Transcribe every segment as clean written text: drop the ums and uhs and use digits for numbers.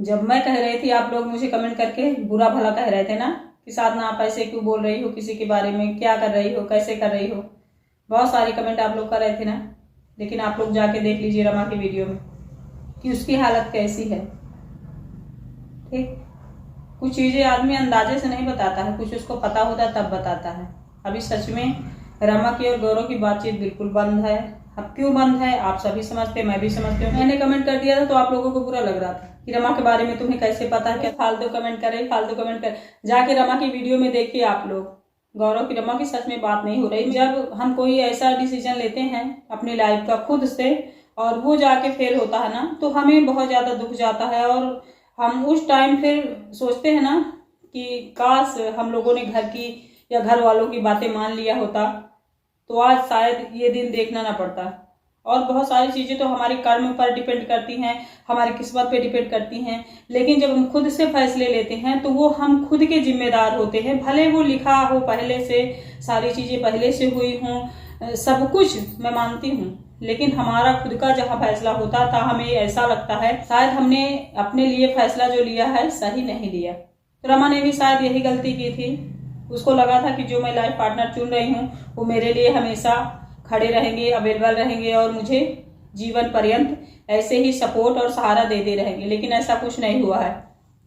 जब मैं कह रही थी आप लोग मुझे कमेंट करके बुरा भला कह रहे थे ना कि साधना आप ऐसे क्यों बोल रही हो किसी के बारे में, क्या कर रही हो, कैसे कर रही हो। बहुत सारे कमेंट आप लोग कर रहे थे ना, लेकिन आप लोग जाके देख लीजिए रमा की वीडियो में कि उसकी हालत कैसी है। ठीक, कुछ चीजें आदमी अंदाजे से नहीं बताता है, कुछ उसको पता होता है तब बताता है। अभी सच में रमा की और गौरव की बातचीत बिल्कुल बंद है। अब क्यों बंद है आप सभी समझते, मैं भी समझती हूँ। मैंने कमेंट कर दिया था तो आप लोगों को बुरा लग रहा था कि रमा के बारे में तुम्हें कैसे पता है, क्या फालतू कमेंट करे, फालतू कमेंट कर। जाके रमा की वीडियो में देखिए आप लोग, गौरव की रमा की सच में बात नहीं हो रही। जब हम कोई ऐसा डिसीजन लेते हैं अपनी लाइफ का खुद से और वो जाके फेल होता है ना, तो हमें बहुत ज्यादा दुख जाता है और हम उस टाइम फिर सोचते हैं ना कि काश हम लोगों ने घर की या घर वालों की बातें मान लिया होता तो आज शायद ये दिन देखना ना पड़ता। और बहुत सारी चीजें तो हमारे कर्म पर डिपेंड करती हैं, हमारी किस्मत पे डिपेंड करती हैं, लेकिन जब हम खुद से फैसले लेते हैं तो वो हम खुद के जिम्मेदार होते हैं। भले वो लिखा हो पहले से, सारी चीजें पहले से हुई हों, सब कुछ मैं मानती हूँ, लेकिन हमारा खुद का जहाँ फैसला होता था हमें ऐसा लगता है शायद हमने अपने लिए फैसला जो लिया है सही नहीं लिया। तो रमा ने भी शायद यही गलती की थी। उसको लगा था कि जो मैं लाइफ पार्टनर चुन रही हूँ वो मेरे लिए हमेशा खड़े रहेंगे, अवेलेबल रहेंगे और मुझे जीवन पर्यंत ऐसे ही सपोर्ट और सहारा देते रहेंगे, लेकिन ऐसा कुछ नहीं हुआ है।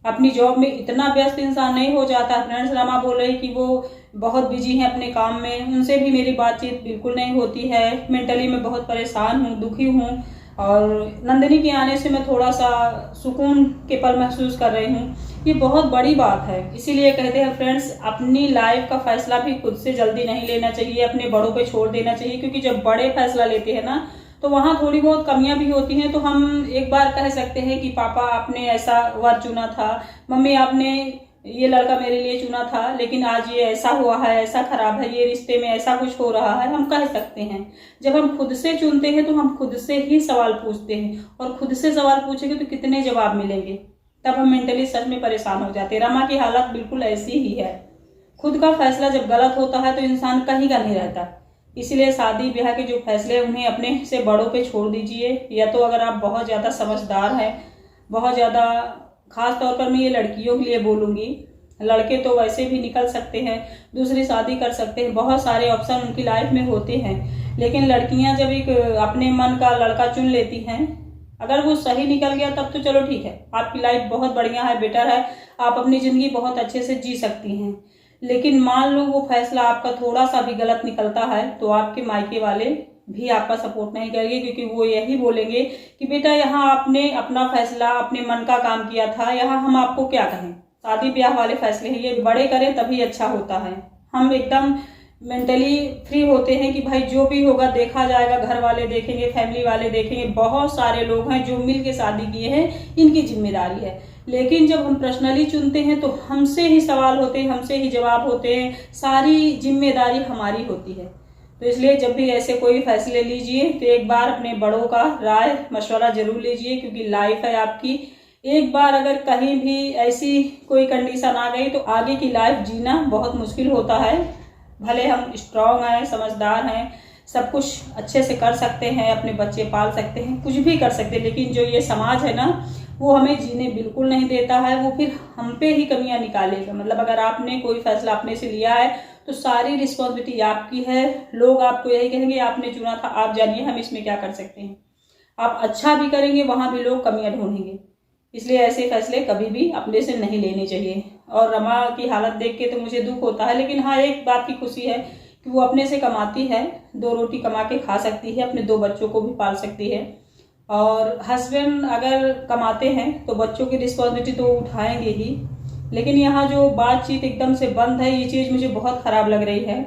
अपनी जॉब में इतना व्यस्त इंसान नहीं हो जाता। फ्रेंड्स, रमा बोल रही कि वो बहुत बिजी हैं अपने काम में, उनसे भी मेरी बातचीत बिल्कुल नहीं होती है। मेंटली मैं बहुत परेशान हूँ, दुखी हूँ और नंदिनी के आने से मैं थोड़ा सा सुकून के पल महसूस कर रही हूँ। ये बहुत बड़ी बात है। इसीलिए कहते हैं फ्रेंड्स, अपनी लाइफ का फैसला भी खुद से जल्दी नहीं लेना चाहिए, अपने बड़ों पे छोड़ देना चाहिए, क्योंकि जब बड़े फैसला लेते हैं ना तो वहां थोड़ी बहुत कमियां भी होती हैं। तो हम एक बार कह सकते हैं कि पापा आपने ऐसा वर चुना था, मम्मी आपने ये लड़का मेरे लिए चुना था, लेकिन आज ये ऐसा हुआ है, ऐसा खराब है, ये रिश्ते में ऐसा कुछ हो रहा है, हम कह सकते हैं। जब हम खुद से चुनते हैं तो हम खुद से ही सवाल पूछते हैं, और खुद से सवाल पूछेंगे तो कितने जवाब मिलेंगे, तब हम मेंटली सच में परेशान हो जाते हैं। रमा की हालत बिल्कुल ऐसी ही है। खुद का फैसला जब गलत होता है तो इंसान कहीं का नहीं रहता। इसलिए शादी ब्याह के जो फैसले उन्हें अपने से बड़ों पे छोड़ दीजिए, या तो अगर आप बहुत ज्यादा समझदार हैं, बहुत ज्यादा, खास तौर पर मैं ये लड़कियों के लिए बोलूंगी, लड़के तो वैसे भी निकल सकते हैं, दूसरी शादी कर सकते हैं, बहुत सारे ऑप्शन उनकी लाइफ में होते हैं, लेकिन लड़कियां जब एक अपने मन का लड़का चुन लेती हैं, अगर वो सही निकल गया तब तो चलो ठीक है, आपकी लाइफ बहुत बढ़िया है, बेटर है, आप अपनी जिंदगी बहुत अच्छे से जी सकती हैं। लेकिन मान लो वो फैसला आपका थोड़ा सा भी गलत निकलता है तो आपके मायके वाले भी आपका सपोर्ट नहीं करेंगे, क्योंकि वो यही बोलेंगे कि बेटा यहाँ आपने अपना फैसला, अपने मन का काम किया था, यहाँ हम आपको क्या कहें। शादी ब्याह वाले फैसले हैं, ये बड़े करें तभी अच्छा होता है। हम एकदम मेंटली फ्री होते हैं कि भाई जो भी होगा देखा जाएगा, घर वाले देखेंगे, फैमिली वाले देखेंगे, बहुत सारे लोग हैं जो मिल के शादी किए हैं, इनकी जिम्मेदारी है। लेकिन जब हम पर्सनली चुनते हैं तो हमसे ही सवाल होते हैं, हमसे ही जवाब होते हैं, सारी जिम्मेदारी हमारी होती है। तो इसलिए जब भी ऐसे कोई फैसले लीजिए तो एक बार अपने बड़ों का राय मशवरा जरूर लीजिए, क्योंकि लाइफ है आपकी। एक बार अगर कहीं भी ऐसी कोई कंडीशन आ गई तो आगे की लाइफ जीना बहुत मुश्किल होता है। भले हम स्ट्रांग हैं, समझदार हैं, सब कुछ अच्छे से कर सकते हैं, अपने बच्चे पाल सकते हैं, कुछ भी कर सकते हैं, लेकिन जो ये समाज है ना वो हमें जीने बिल्कुल नहीं देता है। वो फिर हम पे ही कमियां निकालेगा। मतलब अगर आपने कोई फैसला अपने से लिया है तो सारी रिस्पॉन्सिबिलिटी आपकी है। लोग आपको यही कहेंगे आपने चुना था, आप जानिए हम इसमें क्या कर सकते हैं। आप अच्छा भी करेंगे वहां भी लोग कमियां ढूंढेंगे। इसलिए ऐसे फैसले कभी भी अपने से नहीं लेने चाहिए। और रमा की हालत देख के तो मुझे दुख होता है, लेकिन हाँ एक बात की खुशी है कि वो अपने से कमाती है, 2 रोटी कमा के खा सकती है, अपने 2 बच्चों को भी पाल सकती है। और हस्बैंड अगर कमाते हैं तो बच्चों की रिस्पॉन्सिबिलिटी तो उठाएंगे ही। लेकिन यहाँ जो बातचीत एकदम से बंद है, ये चीज मुझे बहुत खराब लग रही है।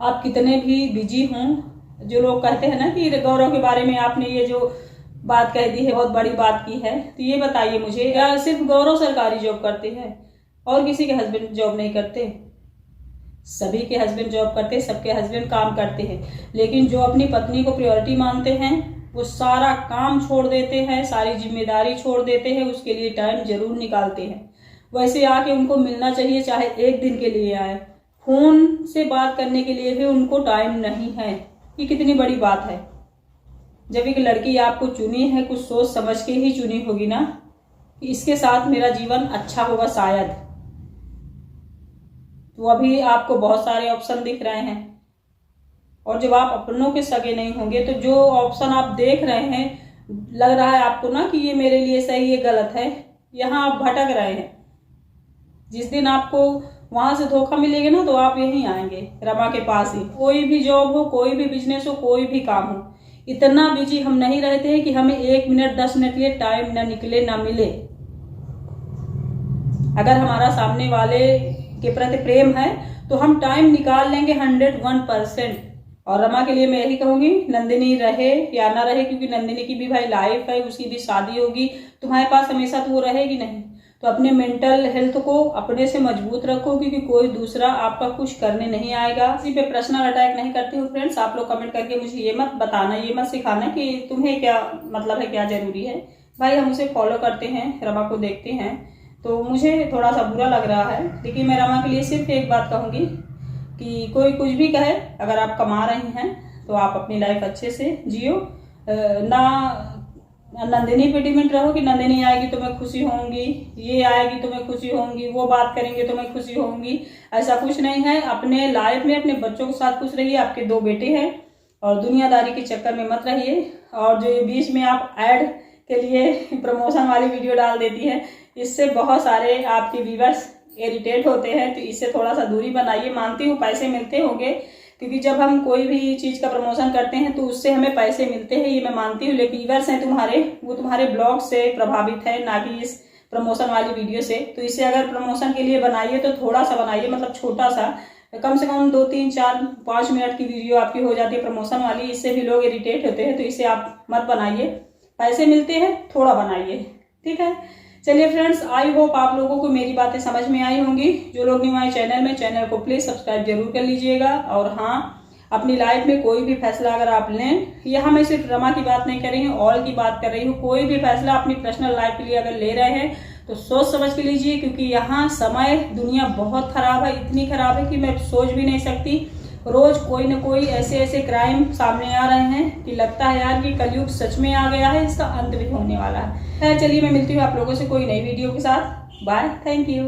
आप कितने भी बिजी हों, जो लोग कहते हैं ना कि गौरव के बारे में आपने ये जो बात कह दी है, बहुत बड़ी बात की है, तो ये बताइए मुझे, क्या सिर्फ गौरव सरकारी जॉब करते हैं और किसी के हस्बैंड जॉब नहीं करते? सभी के हस्बैंड जॉब करते हैं, सबके हस्बैंड काम करते हैं, लेकिन जो अपनी पत्नी को प्रायोरिटी मानते हैं वो सारा काम छोड़ देते हैं, सारी जिम्मेदारी छोड़ देते हैं, उसके लिए टाइम जरूर निकालते हैं। वैसे आके उनको मिलना चाहिए, चाहे 1 दिन के लिए आए। फोन से बात करने के लिए भी उनको टाइम नहीं है। ये कितनी बड़ी बात है। जब एक लड़की आपको चुनी है, कुछ सोच समझ के ही चुनी होगी ना, इसके साथ मेरा जीवन अच्छा होगा शायद। तो अभी आपको बहुत सारे ऑप्शन दिख रहे हैं, और जब आप अपनों के सगे नहीं होंगे तो जो ऑप्शन आप देख रहे हैं, लग रहा है आपको ना कि ये मेरे लिए सही, ये गलत है, यहाँ आप भटक रहे हैं। जिस दिन आपको वहां से धोखा मिलेगा ना, तो आप यहीं आएंगे रमा के पास ही। कोई भी जॉब हो, कोई भी बिजनेस हो, कोई भी काम हो, इतना बिजी हम नहीं रहते हैं कि हमें 1 मिनट 10 मिनट के लिए टाइम ना निकले ना मिले। अगर हमारा सामने वाले के प्रति प्रेम है तो हम टाइम निकाल लेंगे 101%। और रमा के लिए मैं यही कहूंगी, नंदिनी रहे या ना रहे, क्योंकि नंदिनी की भी भाई लाइफ है, उसकी भी शादी होगी, तुम्हारे पास हमेशा तो वो रहेगी नहीं। तो अपने मेंटल हेल्थ को अपने से मजबूत रखो, क्योंकि कोई दूसरा आपका कुछ करने नहीं आएगा। इसी पे पर्सनल अटैक नहीं करती हूँ फ्रेंड्स। आप लोग कमेंट करके मुझे ये मत बताना, ये मत सिखाना कि तुम्हें क्या मतलब है, क्या जरूरी है। भाई हम उसे फॉलो करते हैं, रमा को देखते हैं, तो मुझे थोड़ा सा बुरा लग रहा है। लेकिन मैं रमा के लिए सिर्फ एक बात कहूंगी कि कोई कुछ भी कहे, अगर आप कमा रही हैं तो आप अपनी लाइफ अच्छे से जियो। ना नंदिनी पे डिपेंड रहो कि नंदिनी आएगी तो मैं खुशी होंगी, ये आएगी तो मैं खुशी होंगी, वो बात करेंगे तो मैं खुशी होंगी। ऐसा कुछ नहीं है। अपने लाइफ में अपने बच्चों के साथ खुश रहिए। आपके 2 बेटे हैं, और दुनियादारी के चक्कर में मत रहिए। और जो ये बीच में आप ऐड के लिए प्रमोशन वाली वीडियो डाल देती है, इससे बहुत सारे आपके व्यूअर्स इरिटेट होते हैं। तो इससे थोड़ा सा दूरी बनाइए। मानती हूँ पैसे मिलते होंगे, क्योंकि जब हम कोई भी चीज का प्रमोशन करते हैं तो उससे हमें पैसे मिलते हैं, ये मैं मानती हूँ। लेकिन व्यूअर्स हैं तुम्हारे, वो तुम्हारे ब्लॉग से प्रभावित है, ना कि इस प्रमोशन वाली वीडियो से। तो इसे अगर प्रमोशन के लिए बनाइए तो थोड़ा सा बनाइए, मतलब छोटा सा, कम से कम 2, 3, 4, 5 मिनट की वीडियो आपकी हो जाती है प्रमोशन वाली। इससे भी लोग इरिटेट होते हैं, तो इसे आप मत बनाइए। पैसे मिलते हैं, थोड़ा बनाइए, ठीक है। चलिए फ्रेंड्स, आई होप आप लोगों को मेरी बातें समझ में आई होंगी। जो लोग न्यू आए चैनल में, चैनल को प्लीज सब्सक्राइब जरूर कर लीजिएगा। और हाँ, अपनी लाइफ में कोई भी फैसला अगर आप लें, यहाँ मैं सिर्फ रमा की बात नहीं कर रही हूँ, ऑल की बात कर रही हूँ, कोई भी फैसला अपनी पर्सनल लाइफ के लिए अगर ले रहे हैं तो सोच समझ के लीजिए। क्योंकि यहाँ समय, दुनिया बहुत खराब है, इतनी खराब है कि मैं सोच भी नहीं सकती। रोज कोई न कोई ऐसे क्राइम सामने आ रहे हैं कि लगता है यार कि कलयुग सच में आ गया है, इसका अंत भी होने वाला है। चलिए मैं मिलती हूँ आप लोगों से कोई नई वीडियो के साथ। Bye, thank you.